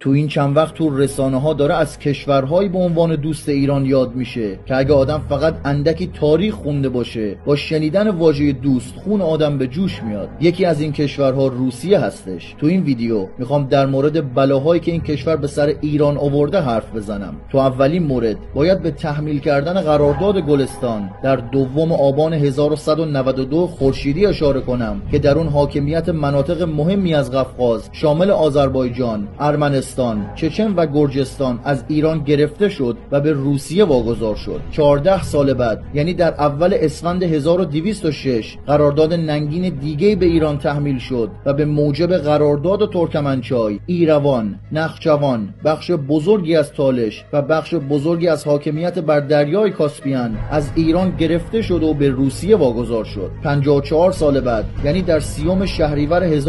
تو این چند وقت تو رسانه ها داره از کشورهایی به عنوان دوست ایران یاد میشه که اگه آدم فقط اندکی تاریخ خونده باشه، با شنیدن واژه دوست خون آدم به جوش میاد. یکی از این کشورها روسیه هستش. تو این ویدیو میخوام در مورد بلاهایی که این کشور به سر ایران آورده حرف بزنم. تو اولین مورد باید به تحمیل کردن قرارداد گلستان در 2 آبان 1192 خورشیدی اشاره کنم که در اون حاکمیت مناطق مهمی از قفقاز شامل آذربایجان، ارمنستان، چچن و گرجستان از ایران گرفته شد و به روسیه واگذار شد. 14 سال بعد، یعنی در اول اسفند 1206، قرارداد ننگین دیگه به ایران تحمیل شد و به موجب قرارداد ترکمنچای، ایروان، نخچوان، بخش بزرگی از تالش و بخش بزرگی از حاکمیت بر دریای کاسپیان از ایران گرفته شد و به روسیه واگذار شد. 54 سال بعد، یعنی در 30 شهریور 1260،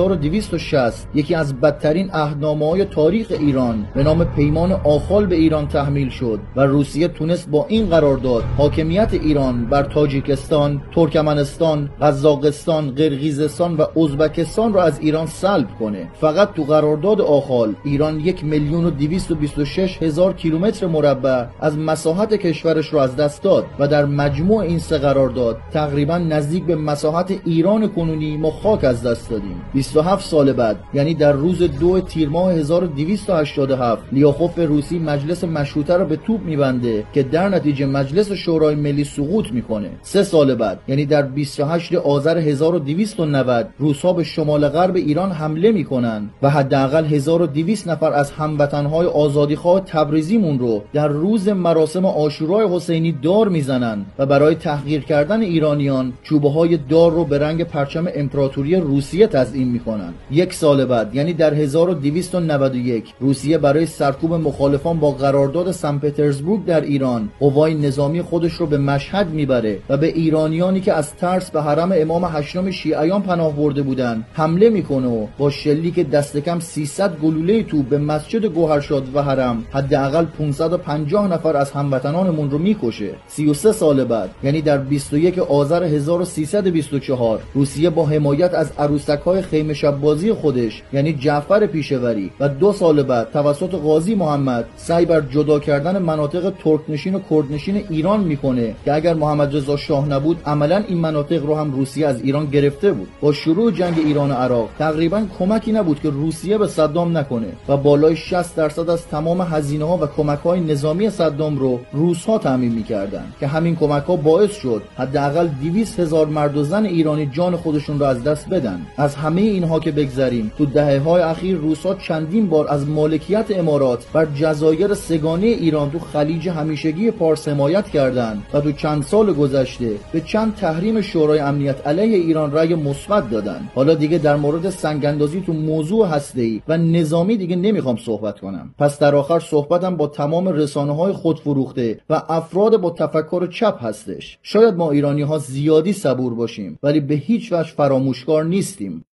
یکی از بدترین عهدنامه‌های تاریخ ایران به نام پیمان آخال به ایران تحمیل شد و روسیه تونست با این قرارداد حاکمیت ایران بر تاجیکستان، ترکمنستان، قزاقستان، قرقیزستان و ازبکستان را از ایران سلب کنه. فقط تو قرارداد آخال ایران 1,226,000 کیلومتر مربع از مساحت کشورش را از دست داد و در مجموع این 3 قرارداد تقریبا نزدیک به مساحت ایران کنونی ما خاک از دست دادیم. 27 سال بعد، یعنی در روز 2 تیر ماه 1287، لیاخوف روسی مجلس مشروطه را به توپ میبنده که در نتیجه مجلس شورای ملی سقوط میکنه. 3 سال بعد، یعنی در 28 آذر 1290، روس‌ها به شمال غرب ایران حمله میکنن و حداقل 1200 نفر از هموطنهای آزادیخواه تبریزیمون رو در روز مراسم عاشورای حسینی دار میزنن و برای تحقیر کردن ایرانیان چوبه‌های دار رو به رنگ پرچم امپراتوری روسیه تزیین میکنن. 1 سال بعد، یعنی در 1291، روسیه برای سرکوب مخالفان با قرارداد سن پترزبورگ در ایران قوای نظامی خودش رو به مشهد میبره و به ایرانیانی که از ترس به حرم امام هشتم شیعیان پناه برده بودن حمله میکنه و با شلیک دست کم 300 گلوله توپ به مسجد گوهرشاد و حرم حداقل 550 نفر از هموطنانمون رو میکشه. 33 سال بعد، یعنی در 21 آذر 1324، روسیه با حمایت از عروسک‌های خیمه شب بازی خودش، یعنی جعفر پیشوری، و 2 سال بعد توسط قاضی محمد سعی بر جدا کردن مناطق ترکنشین و کردنشین ایران میکنه که اگر محمد رضا شاه نبود عملا این مناطق رو هم روسیه از ایران گرفته بود. با شروع جنگ ایران و عراق تقریبا کمکی نبود که روسیه به صدام نکنه و بالای 60% از تمام هزینه‌ها و کمک‌های نظامی صدام رو روس‌ها تامین می‌کردن که همین کمک‌ها باعث شد حداقل 200,000 مرد و زن ایرانی جان خودشون رو از دست بدن. از همه اینها که بگذریم، تو دهه‌های اخیر روس‌ها چندین بار از مالکیت امارات بر جزایر سگانه ایران تو خلیج همیشگی پارس حمایت کردند و تو چند سال گذشته به چند تحریم شورای امنیت علیه ایران رأی مثبت دادن. حالا دیگه در مورد سنگ‌اندازی تو موضوع هسته‌ای و نظامی دیگه نمیخوام صحبت کنم. پس در آخر صحبتم با تمام رسانه‌های خودفروخته و افراد با تفکر چپ هستش. شاید ما ایرانی‌ها زیادی صبور باشیم، ولی به هیچ وجه فراموشکار نیستیم.